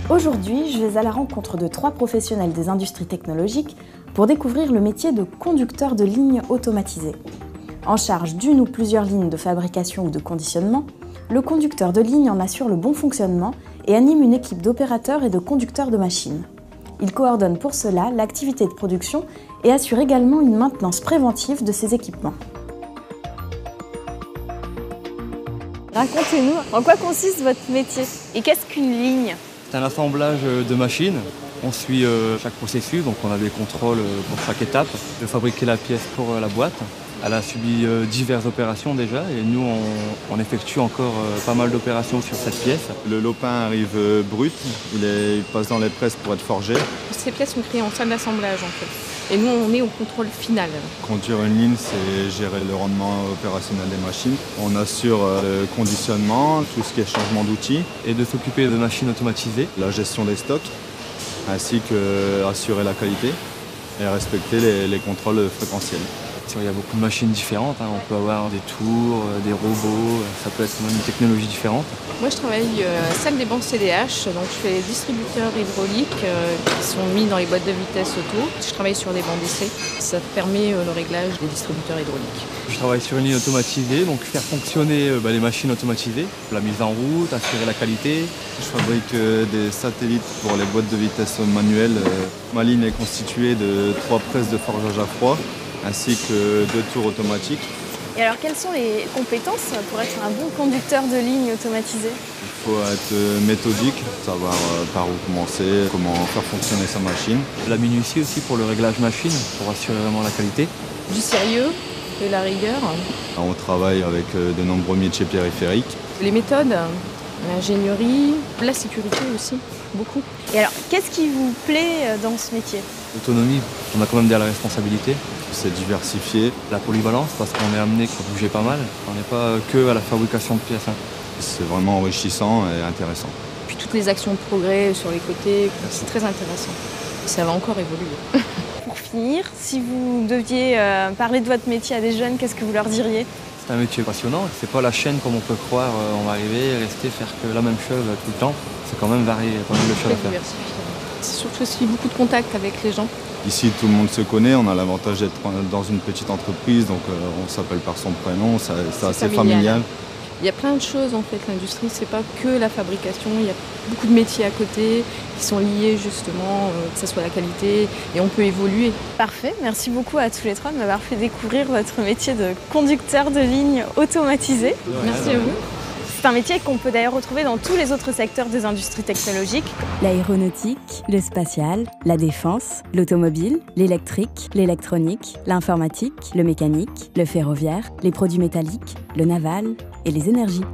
Aujourd'hui, je vais à la rencontre de 3 professionnels des industries technologiques pour découvrir le métier de conducteur de ligne automatisé. En charge d'une ou plusieurs lignes de fabrication ou de conditionnement, le conducteur de ligne en assure le bon fonctionnement et anime une équipe d'opérateurs et de conducteurs de machines. Il coordonne pour cela l'activité de production et assure également une maintenance préventive de ces équipements. Racontez-nous, en quoi consiste votre métier et qu'est-ce qu'une ligne ? C'est un assemblage de machines. On suit chaque processus, donc on a des contrôles pour chaque étape. De fabriquer la pièce pour la boîte. Elle a subi diverses opérations déjà et nous on effectue encore pas mal d'opérations sur cette pièce. Le lopin arrive brut, il passe dans les presses pour être forgé. Ces pièces sont créées en salle d'assemblage en fait. Et nous on est au contrôle final. Conduire une ligne, c'est gérer le rendement opérationnel des machines. On assure le conditionnement, tout ce qui est changement d'outils. Et de s'occuper de machines automatisées. La gestion des stocks, ainsi qu'assurer la qualité et respecter les contrôles fréquentiels. Il y a beaucoup de machines différentes, on peut avoir des tours, des robots, ça peut être même une technologie différente. Moi je travaille à salle des bancs CDH, donc je fais les distributeurs hydrauliques qui sont mis dans les boîtes de vitesse auto. Je travaille sur des bancs d'essai, ça permet le réglage des distributeurs hydrauliques. Je travaille sur une ligne automatisée, donc faire fonctionner les machines automatisées, la mise en route, assurer la qualité. Je fabrique des satellites pour les boîtes de vitesse manuelles. Ma ligne est constituée de 3 presses de forgeage à froid, ainsi que 2 tours automatiques. Et alors, quelles sont les compétences pour être un bon conducteur de ligne automatisé ? Il faut être méthodique, savoir par où commencer, comment faire fonctionner sa machine. La minutie aussi pour le réglage machine, pour assurer vraiment la qualité. Du sérieux, de la rigueur. On travaille avec de nombreux métiers périphériques. Les méthodes, l'ingénierie, la sécurité aussi, beaucoup. Et alors, qu'est-ce qui vous plaît dans ce métier ? L'autonomie, on a quand même des responsabilités. C'est diversifié. La polyvalence, parce qu'on est amené à bouger pas mal. On n'est pas que à la fabrication de pièces. C'est vraiment enrichissant et intéressant. Puis toutes les actions de progrès sur les côtés, c'est très intéressant. Ça va encore évoluer. Pour finir, si vous deviez parler de votre métier à des jeunes, qu'est-ce que vous leur diriez ? C'est un métier passionnant. C'est pas la chaîne comme on peut croire. On va arriver et rester faire que la même chose tout le temps. C'est quand même varié, il y a pas mal de choses à faire. C'est surtout aussi beaucoup de contact avec les gens. Ici, tout le monde se connaît. On a l'avantage d'être dans une petite entreprise, donc on s'appelle par son prénom. C'est assez familial. Il y a plein de choses en fait. L'industrie, c'est pas que la fabrication. Il y a beaucoup de métiers à côté qui sont liés justement, que ce soit la qualité, et on peut évoluer. Parfait. Merci beaucoup à tous les 3 de m'avoir fait découvrir votre métier de conducteur de ligne automatisé. Merci à vous. C'est un métier qu'on peut d'ailleurs retrouver dans tous les autres secteurs des industries technologiques. L'aéronautique, le spatial, la défense, l'automobile, l'électrique, l'électronique, l'informatique, le mécanique, le ferroviaire, les produits métalliques, le naval et les énergies.